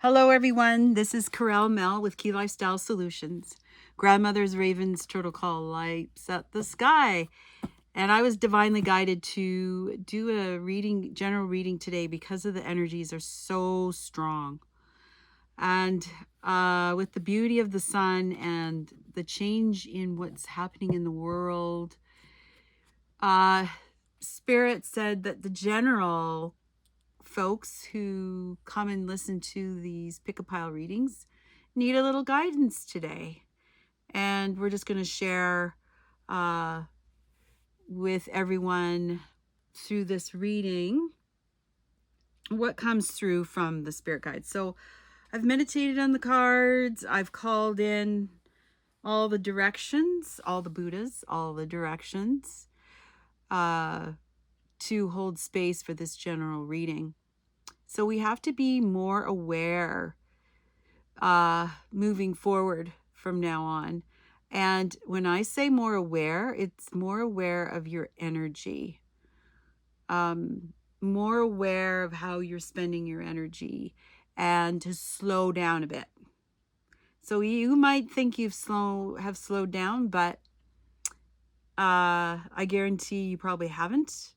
Hello everyone, this is Corel Mel with Key Lifestyle Solutions. Grandmother's Raven's Turtle Call lights up the sky. And I was divinely guided to do a general reading today because of the energies are so strong. And with the beauty of the sun and the change in what's happening in the world, Spirit said that the general folks who come and listen to these pick-a-pile readings need a little guidance today. And we're just going to share with everyone through this reading what comes through from the spirit guide. So I've meditated on the cards. I've called in all the directions, all the Buddhas, all the directions to hold space for this general reading. So we have to be more aware moving forward from now on. And when I say more aware, it's more aware of your energy, more aware of how you're spending your energy, and to slow down a bit. So you might think have slowed down, but I guarantee you probably haven't.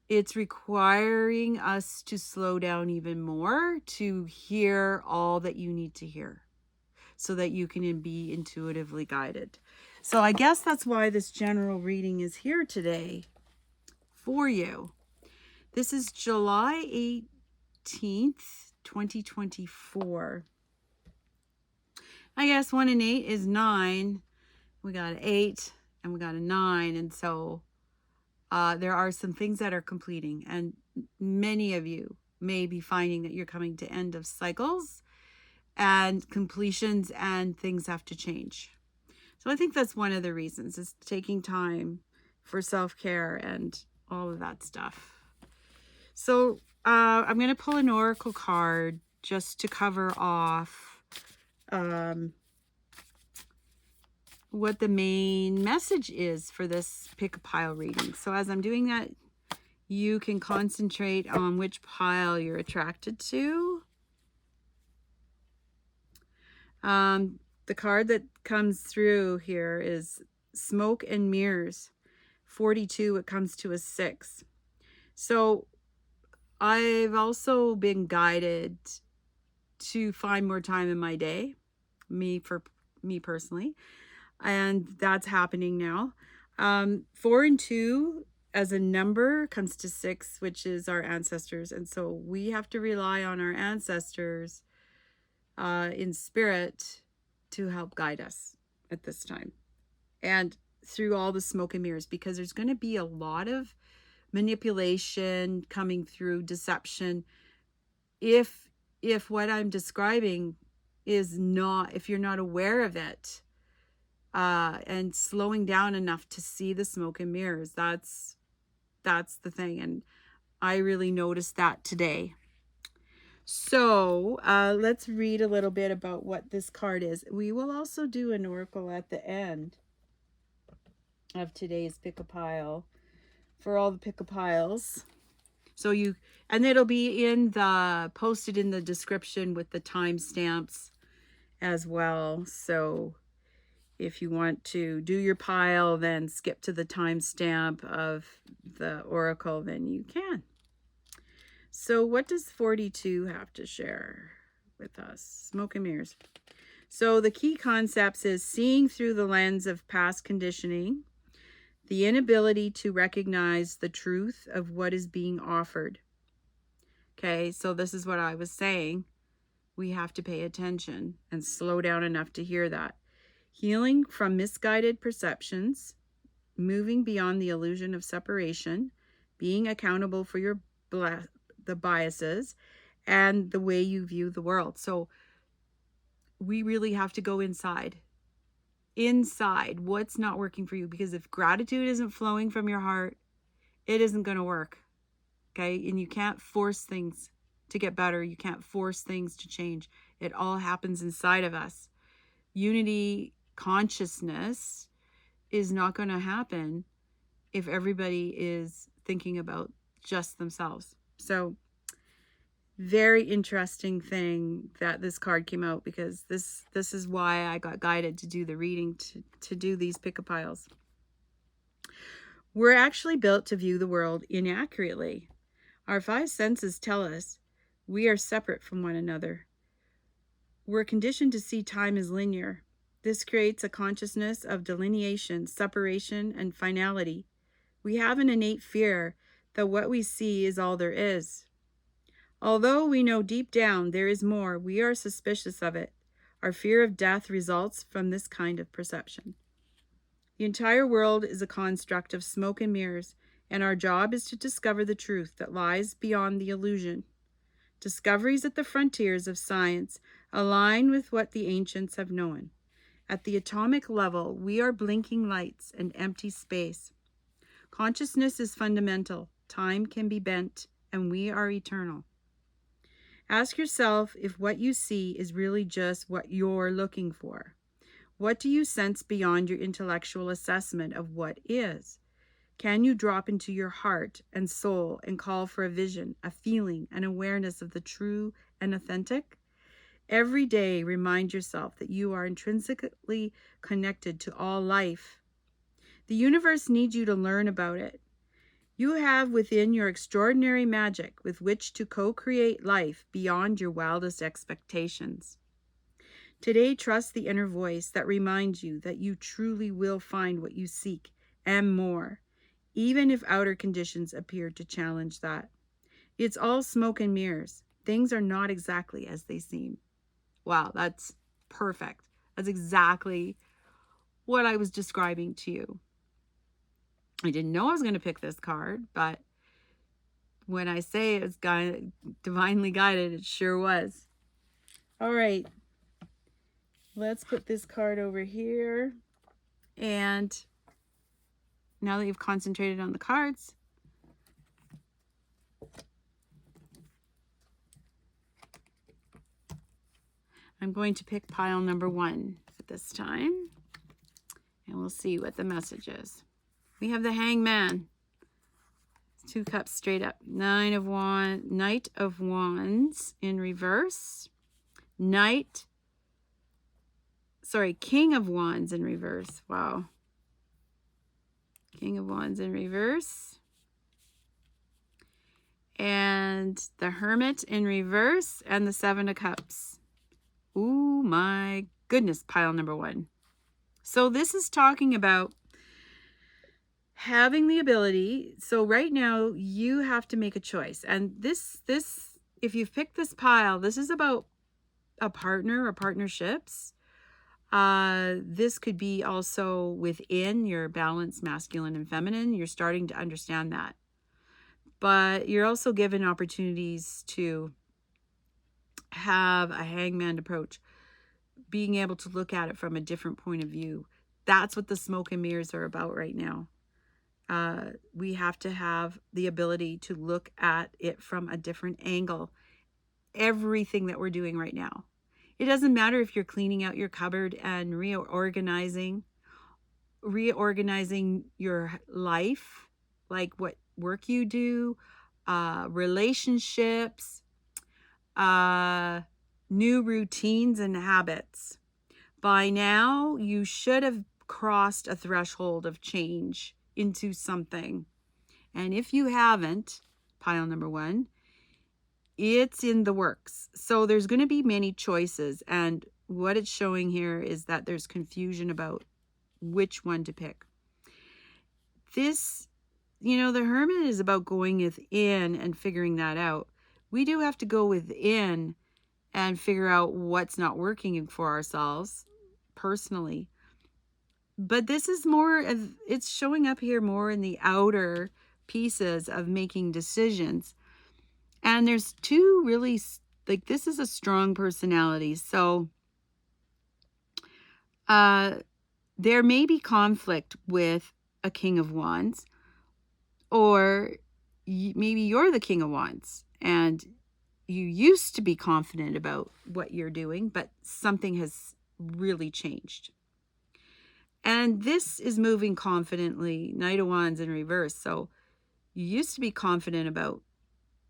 It's requiring us to slow down even more to hear all that you need to hear so that you can be intuitively guided. So I guess that's why this general reading is here today for you. This is July 18th, 2024. I guess 1 and 8 is 9. We got an 8 and we got a 9. And so there are some things that are completing, and many of you may be finding that you're coming to end of cycles and completions, and things have to change. So I think that's one of the reasons, is taking time for self-care and all of that stuff. So I'm going to pull an oracle card just to cover off what the main message is for this pick-a-pile reading. So as I'm doing that, you can concentrate on which pile you're attracted to. The card that comes through here is Smoke and Mirrors. 42, it comes to a 6. So I've also been guided to find more time in my day, me personally, and that's happening now. 4 and 2 as a number comes to 6, which is our ancestors. And so we have to rely on our ancestors in spirit to help guide us at this time, and through all the smoke and mirrors, because there's going to be a lot of manipulation coming through, deception, if what I'm describing is not, if you're not aware of it, and slowing down enough to see the smoke and mirrors. That's the thing, and I really noticed that today. So let's read a little bit about what this card is. We will also do an oracle at the end of today's pick-a-pile for all the pick-a-piles. So and it'll be posted in the description with the timestamps as well. So if you want to do your pile, then skip to the timestamp of the oracle, then you can. So what does 42 have to share with us? Smoke and mirrors. So the key concepts is seeing through the lens of past conditioning, the inability to recognize the truth of what is being offered. Okay, so this is what I was saying. We have to pay attention and slow down enough to hear that. Healing from misguided perceptions, moving beyond the illusion of separation, being accountable for the biases and the way you view the world. So we really have to go inside what's not working for you, because if gratitude isn't flowing from your heart, it isn't going to work. Okay, and you can't force things to get better. You can't force things to change. It all happens inside of us. Unity consciousness is not going to happen if everybody is thinking about just themselves. So Very interesting thing that this card came out, because this is why I got guided to do the reading, to do these pick-a-piles. We're actually built to view the world inaccurately. Our five senses tell us we are separate from one another. We're conditioned to see time as linear. This creates a consciousness of delineation, separation, and finality. We have an innate fear that what we see is all there is. Although we know deep down there is more, we are suspicious of it. Our fear of death results from this kind of perception. The entire world is a construct of smoke and mirrors, and our job is to discover the truth that lies beyond the illusion. Discoveries at the frontiers of science align with what the ancients have known. At the atomic level, we are blinking lights and empty space. Consciousness is fundamental. Time can be bent, and we are eternal. Ask yourself if what you see is really just what you're looking for. What do you sense beyond your intellectual assessment of what is? Can you drop into your heart and soul and call for a vision, a feeling, an awareness of the true and authentic? Every day, remind yourself that you are intrinsically connected to all life. The universe needs you to learn about it. You have within your extraordinary magic with which to co-create life beyond your wildest expectations. Today, trust the inner voice that reminds you that you truly will find what you seek and more, even if outer conditions appear to challenge that. It's all smoke and mirrors. Things are not exactly as they seem. Wow, that's perfect. That's exactly what I was describing to you. I didn't know I was going to pick this card, but when I say it's divinely guided, it sure was. All right, let's put this card over here. And now that you've concentrated on the cards, I'm going to pick pile number 1 at this time, and we'll see what the message is. We have the Hangman. 2 cups straight up. Knight of Wands in reverse. King of Wands in reverse. Wow. King of Wands in reverse. And the Hermit in reverse, and the 7 of Cups. Ooh, my goodness, pile number 1. So this is talking about having the ability. So right now you have to make a choice. And this, if you've picked this pile, this is about a partner or partnerships. This could be also within your balanced masculine and feminine. You're starting to understand that. But you're also given opportunities to have a hangman approach, being able to look at it from a different point of view. That's what the smoke and mirrors are about right now. We have to have the ability to look at it from a different angle. Everything that we're doing right now. It doesn't matter if you're cleaning out your cupboard and reorganizing your life, like what work you do, relationships, new routines and habits. By now, you should have crossed a threshold of change into something. And if you haven't, pile number 1, it's in the works. So there's going to be many choices. And what it's showing here is that there's confusion about which one to pick. This, the Hermit is about going within and figuring that out. We do have to go within and figure out what's not working for ourselves personally. But this is it's showing up here more in the outer pieces of making decisions. And there's 2 really, this is a strong personality. So there may be conflict with a King of Wands, or maybe you're the King of Wands and you used to be confident about what you're doing, but something has really changed. And this is moving confidently, Knight of Wands in reverse. So you used to be confident about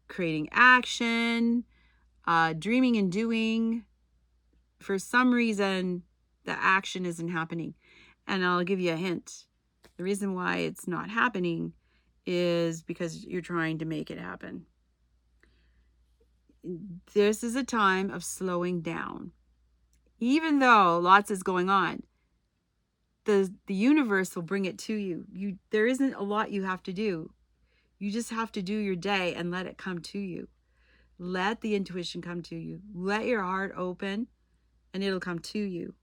creating action, dreaming and doing. For some reason, the action isn't happening. And I'll give you a hint. The reason why it's not happening is because you're trying to make it happen. This is a time of slowing down. Even though lots is going on, the universe will bring it to you. There isn't a lot you have to do. You just have to do your day and let it come to you. Let the intuition come to you. Let your heart open and it'll come to you.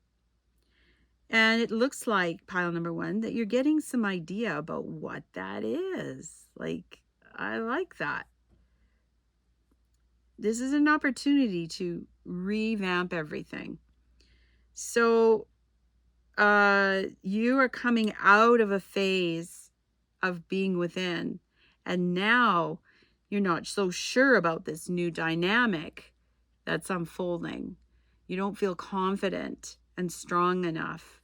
And it looks like, pile number 1, that you're getting some idea about what that is. Like, I like that. This is an opportunity to revamp everything. So you are coming out of a phase of being within, and now you're not so sure about this new dynamic that's unfolding. You don't feel confident and strong enough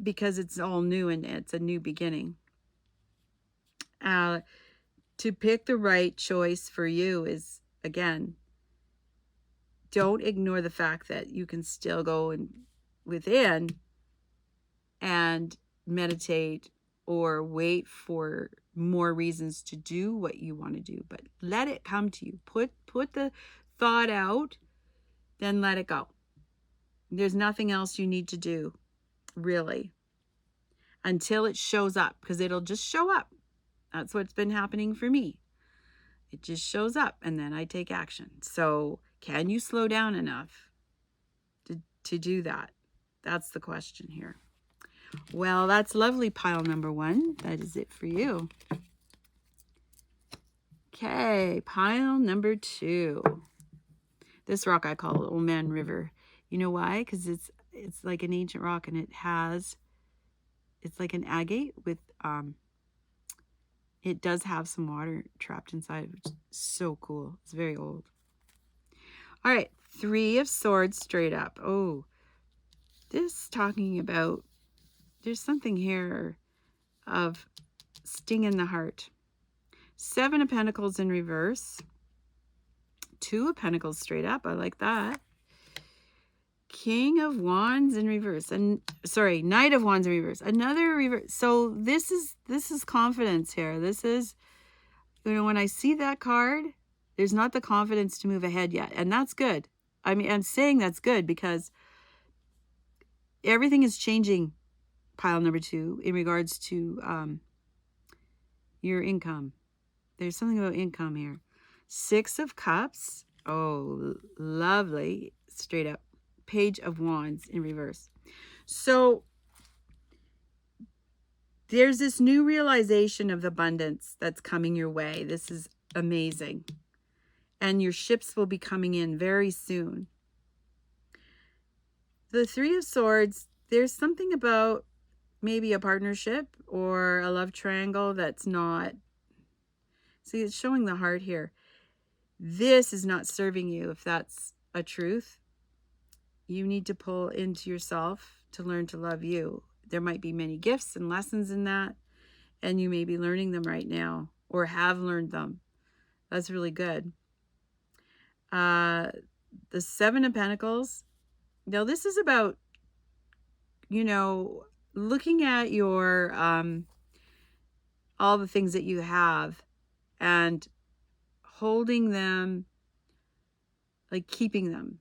because it's all new and it's a new beginning. To pick the right choice for you is, again, don't ignore the fact that you can still go within and meditate or wait for more reasons to do what you want to do, but let it come to you. Put the thought out, then let it go. There's nothing else you need to do, really, until it shows up, because it'll just show up. That's what's been happening for me. It just shows up and then I take action. So can you slow down enough to do that? That's the question here. Well, that's lovely, pile number 1. That is it for you. Okay, pile number 2. This rock I call Old Man River. You know why? Because it's like an ancient rock, and it's like an agate with it does have some water trapped inside, which is so cool. It's very old. All right, 3 of Swords straight up. Oh, this talking about, there's something here of sting in the heart. 7 of Pentacles in reverse. 2 of Pentacles straight up. I like that. King of Wands in reverse. And sorry, Knight of Wands in reverse. Another reverse. So this is confidence here. This is, you know, when I see that card, there's not the confidence to move ahead yet. And that's good. I mean, I'm saying that's good because everything is changing, pile number 2, in regards to your income. There's something about income here. 6 of Cups. Oh, lovely. Straight up. Page of Wands in reverse. So there's this new realization of abundance that's coming your way. This is amazing. And your ships will be coming in very soon. The 3 of Swords, there's something about maybe a partnership or a love triangle that's not. See, it's showing the heart here. This is not serving you, if that's a truth. You need to pull into yourself to learn to love you. There might be many gifts and lessons in that, and you may be learning them right now or have learned them. That's really good. The 7 of Pentacles. Now, this is about, you know, looking at your, all the things that you have and holding them, like keeping them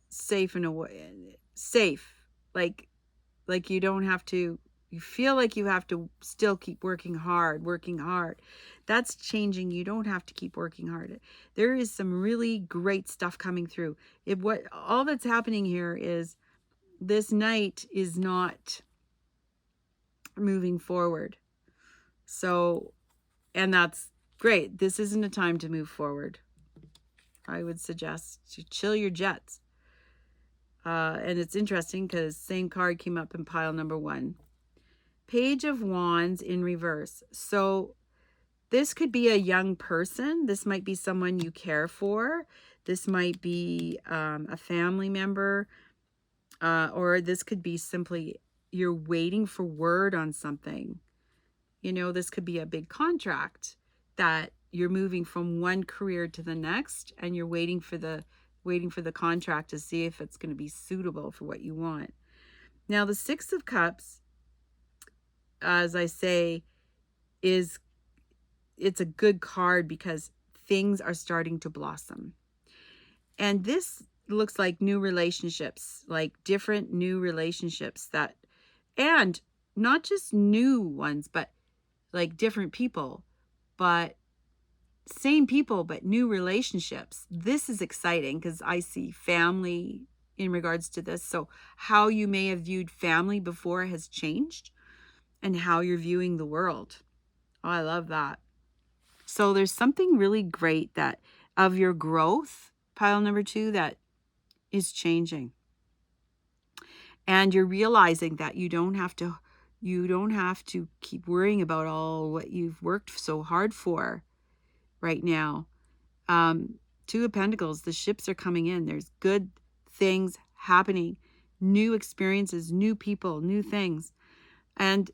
safe in a way, safe, like you don't have to, you feel like you have to still keep working hard. That's changing. You don't have to keep working hard. There is some really great stuff coming through. All that's happening here is this Knight is not moving forward. So, and that's great. This isn't a time to move forward. I would suggest to chill your jets. And it's interesting because same card came up in pile number 1. Page of Wands in reverse. So this could be a young person. This might be someone you care for. This might be a family member. Or this could be simply you're waiting for word on something. You know, this could be a big contract that you're moving from one career to the next, and you're waiting for the contract to see if it's going to be suitable for what you want. Now, the Six of Cups, as I say, it's a good card because things are starting to blossom. And this looks like new relationships, like different new relationships and not just new ones, but like different people, but same people, but new relationships. This is exciting because I see family in regards to this. So how you may have viewed family before has changed, and how you're viewing the world. Oh, I love that. So there's something really great that of your growth, pile number 2, that is changing. And you're realizing that you don't have to keep worrying about all what you've worked so hard for right now. Two of Pentacles, the ships are coming in. There's good things happening, new experiences, new people, new things. And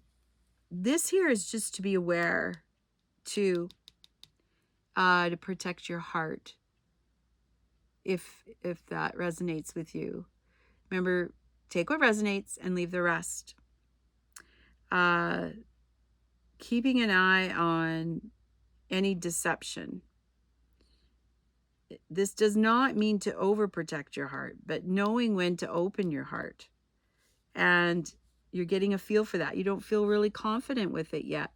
this here is just to be aware to protect your heart if that resonates with you. Remember, take what resonates and leave the rest. Keeping an eye on any deception. This does not mean to overprotect your heart, but knowing when to open your heart. And you're getting a feel for that. You don't feel really confident with it yet.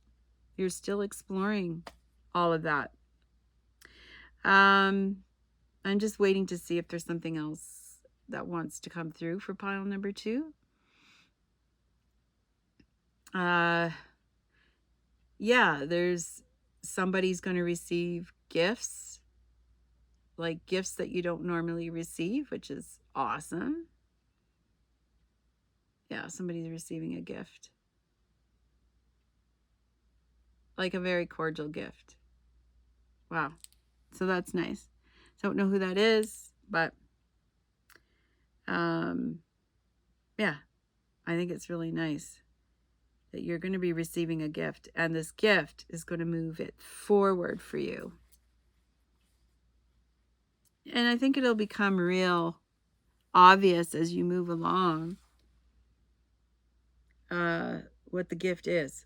You're still exploring all of that. I'm just waiting to see if there's something else that wants to come through for pile number 2. Yeah, there's somebody's going to receive gifts, like gifts that you don't normally receive, which is awesome. Yeah, somebody's receiving a gift, like a very cordial gift. Wow. So that's nice. Don't know who that is, but yeah, I think it's really nice that you're going to be receiving a gift, and this gift is going to move it forward for you. And I think it'll become real obvious as you move along what the gift is.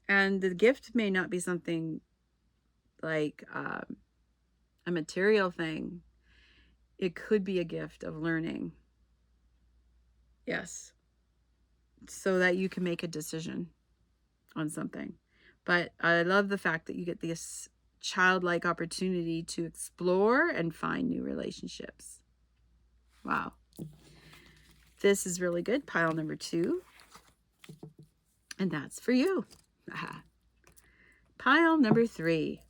And the gift may not be something like a material thing. It could be a gift of learning. Yes. So that you can make a decision on something. But I love the fact that you get this childlike opportunity to explore and find new relationships. Wow. This is really good. Pile number 2. And that's for you. Pile number 3.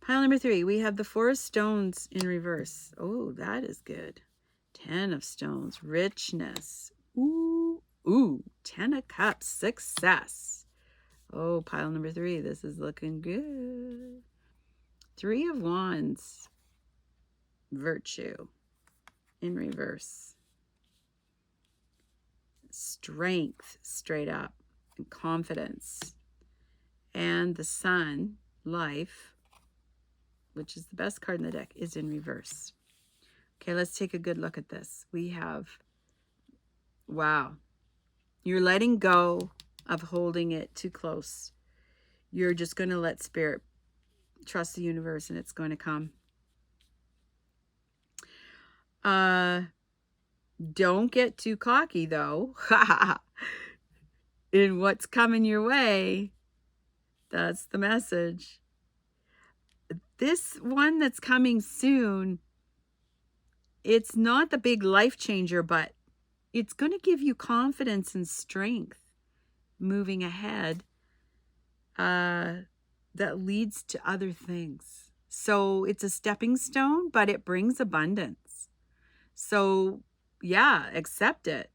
Pile number 3. We have the 4 of Stones in reverse. Oh, that is good. 10 of Stones. Richness. Ooh. 10 of Cups. Success. Oh, pile number 3. This is looking good. 3 of Wands. Virtue in reverse. Strength straight up, and confidence. And the Sun, life, which is the best card in the deck, is in reverse. Okay, let's take a good look at this. We have, wow, you're letting go of holding it too close. You're just going to let spirit trust the universe, and it's going to come. Don't get too cocky, though. In what's coming your way. That's the message. This one that's coming soon, it's not the big life changer, but it's going to give you confidence and strength moving ahead that leads to other things. So it's a stepping stone, but it brings abundance. So yeah, accept it.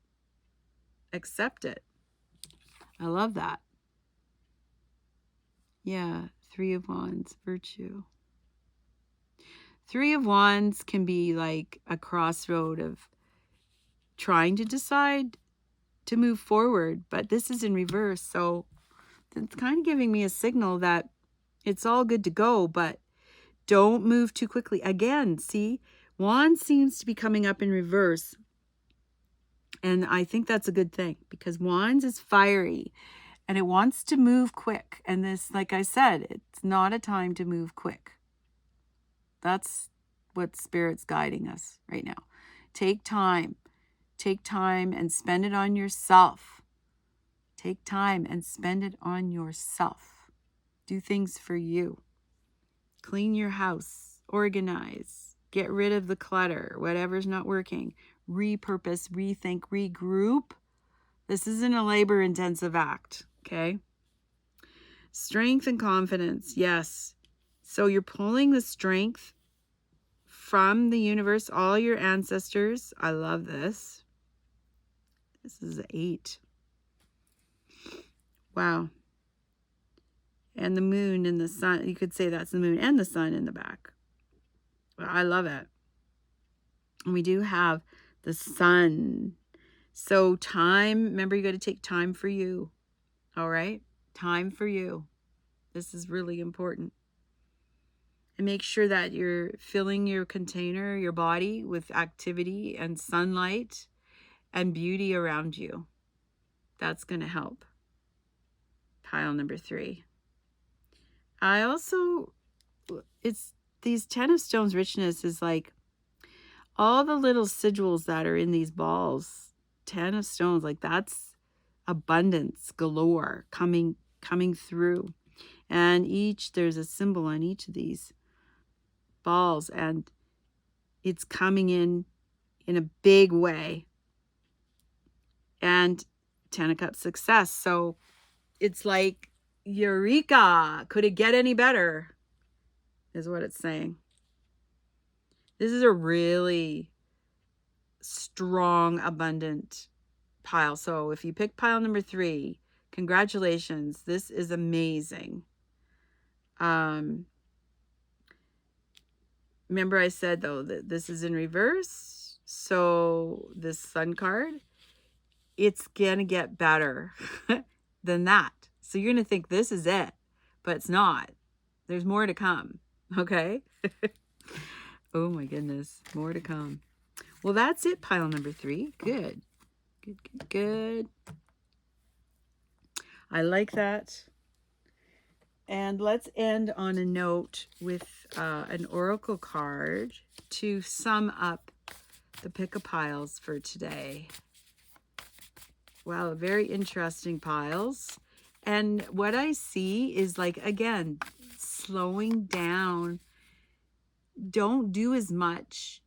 Accept it. I love that. Yeah, 3 of Wands, virtue. 3 of Wands can be like a crossroad of trying to decide to move forward, but this is in reverse. So it's kind of giving me a signal that it's all good to go, but don't move too quickly. Again, see, Wand seems to be coming up in reverse. And I think that's a good thing because Wands is fiery and it wants to move quick. And this, like I said, it's not a time to move quick. That's what Spirit's guiding us right now. Take time. Take time and spend it on yourself. Take time and spend it on yourself. Do things for you. Clean your house. Organize. Get rid of the clutter. Whatever's not working. Repurpose, rethink, regroup. This isn't a labor-intensive act, okay? Strength and confidence, yes. So you're pulling the strength from the universe, all your ancestors. I love this. This is an 8. Wow. And the moon and the sun. You could say that's the moon and the sun in the back. I love it. And we do have the sun. So time, remember you got to take time for you. All right? Time for you. This is really important. And make sure that you're filling your container, your body, with activity and sunlight and beauty around you. That's going to help. Pile number 3. I also, it's these 10 of Stones richness is like all the little sigils that are in these balls. 10 of Stones, like that's abundance galore coming through. And there's a symbol on each of these balls, and it's coming in a big way. And 10 of Cups success. So it's like, eureka, could it get any better? Is what it's saying. This is a really strong, abundant pile. So if you pick pile number 3, congratulations. This is amazing. Remember I said, though, that this is in reverse. So this sun card, it's going to get better than that. So you're going to think this is it, but it's not. There's more to come. Okay? Oh my goodness. More to come. Well, that's it, pile number 3. Good. Good, good, good. I like that. And let's end on a note with an oracle card to sum up the pick-a-piles for today. Wow, very interesting piles. And what I see is, like, again, slowing down. Don't do as much.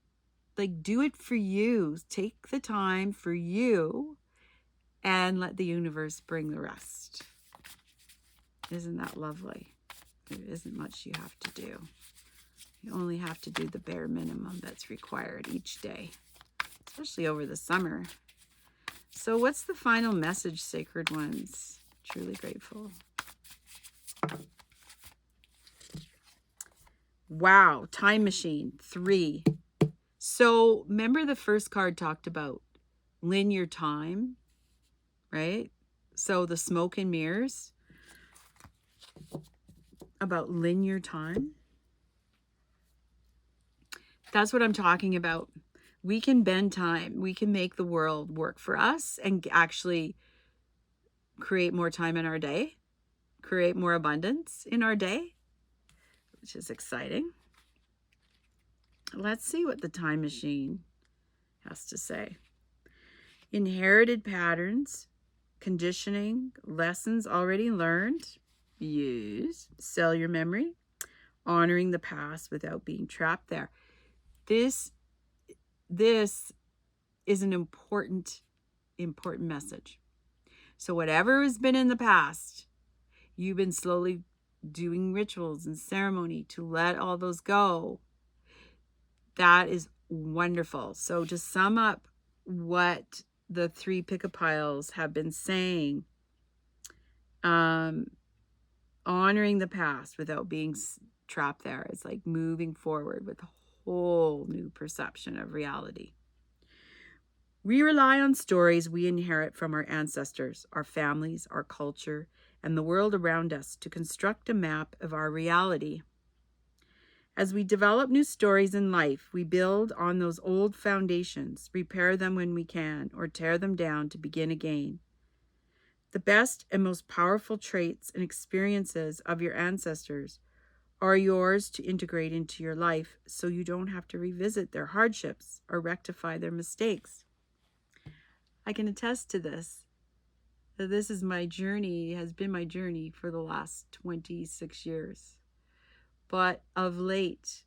Like, do it for you. Take the time for you and let the universe bring the rest. Isn't that lovely? There isn't much you have to do. You only have to do the bare minimum that's required each day, especially over the summer. So what's the final message, Sacred Ones? Truly grateful. Wow, time machine, 3. So remember the first card talked about linear time, right? So the smoke and mirrors, about linear time. That's what I'm talking about. We can bend time. We can make the world work for us and actually create more time in our day, create more abundance in our day, which is exciting. Let's see what the time machine has to say. Inherited patterns, conditioning, lessons already learned, use, cellular memory, honoring the past without being trapped there. This is an important message. So whatever has been in the past, you've been slowly doing rituals and ceremony to let all those go. That is wonderful. So to sum up what the 3 pick-a-piles have been saying, honoring the past without being trapped there. It's like moving forward with a whole new perception of reality. We rely on stories we inherit from our ancestors, our families, our culture, and the world around us to construct a map of our reality. As we develop new stories in life, we build on those old foundations, repair them when we can, or tear them down to begin again. The best and most powerful traits and experiences of your ancestors are yours to integrate into your life so you don't have to revisit their hardships or rectify their mistakes. I can attest to this. This is my journey, has been my journey for the last 26 years. But of late,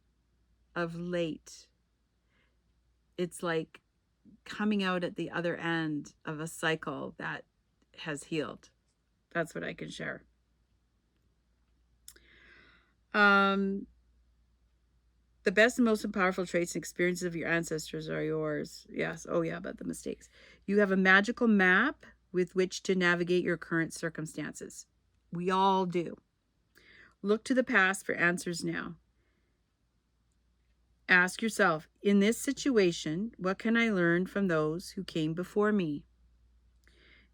it's like coming out at the other end of a cycle that has healed. That's what I can share. The best and most powerful traits and experiences of your ancestors are yours. Yes. Oh, yeah, but the mistakes. You have a magical map with which to navigate your current circumstances. We all do. Look to the past for answers now. Ask yourself, in this situation, what can I learn from those who came before me?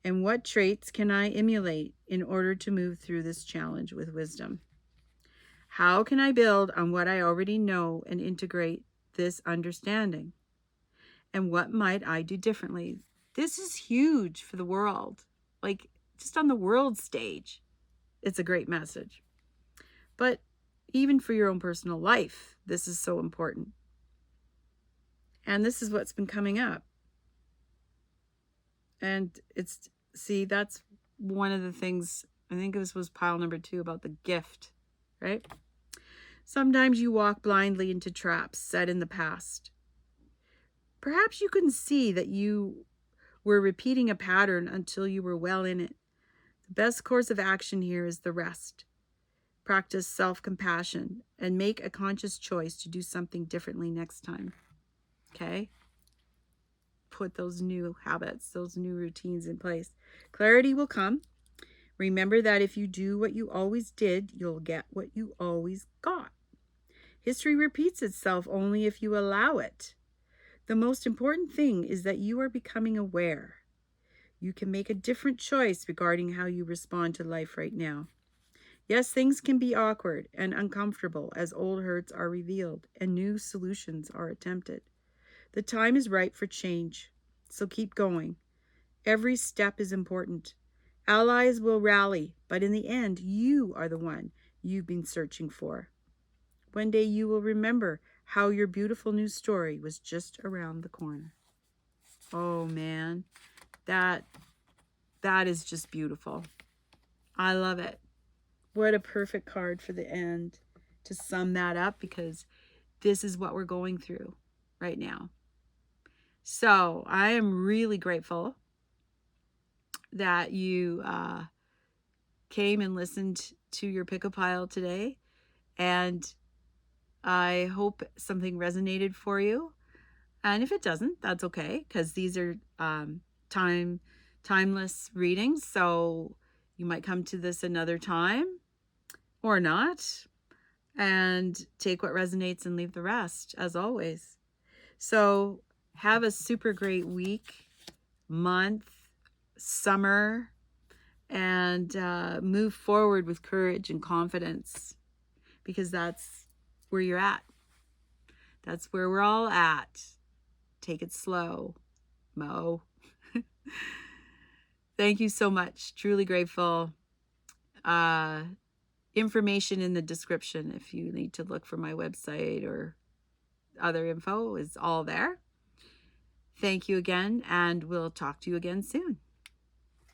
And what traits can I emulate in order to move through this challenge with wisdom? How can I build on what I already know and integrate this understanding? And what might I do differently? This is huge for the world. Like, just on the world stage, it's a great message. But even for your own personal life, this is so important. And this is what's been coming up. And that's one of the things, I think this was pile number 2 about the gift, right? Sometimes you walk blindly into traps set in the past. Perhaps you couldn't see that you were repeating a pattern until you were well in it. The best course of action here is the rest. Practice self-compassion and make a conscious choice to do something differently next time. Okay? Put those new habits, those new routines in place. Clarity will come. Remember that if you do what you always did, you'll get what you always got. History repeats itself only if you allow it. The most important thing is that you are becoming aware. You can make a different choice regarding how you respond to life right now. Yes, things can be awkward and uncomfortable as old hurts are revealed and new solutions are attempted. The time is right for change, so keep going. Every step is important. Allies will rally, but in the end, you are the one you've been searching for. One day you will remember how your beautiful new story was just around the corner. Oh man, that is just beautiful. I love it. What a perfect card for the end to sum that up, because this is what we're going through right now. So I am really grateful that you came and listened to your pick a pile today. And I hope something resonated for you. And if it doesn't, that's okay, because these are timeless readings. So you might come to this another time or not, and take what resonates and leave the rest, as always. So have a super great week, month, summer, and move forward with courage and confidence, because that's where you're at. That's where we're all at. Take it slow, Mo. Thank you so much. Truly grateful. Information in the description if you need to look for my website or other info is all there. Thank you again, and we'll talk to you again soon.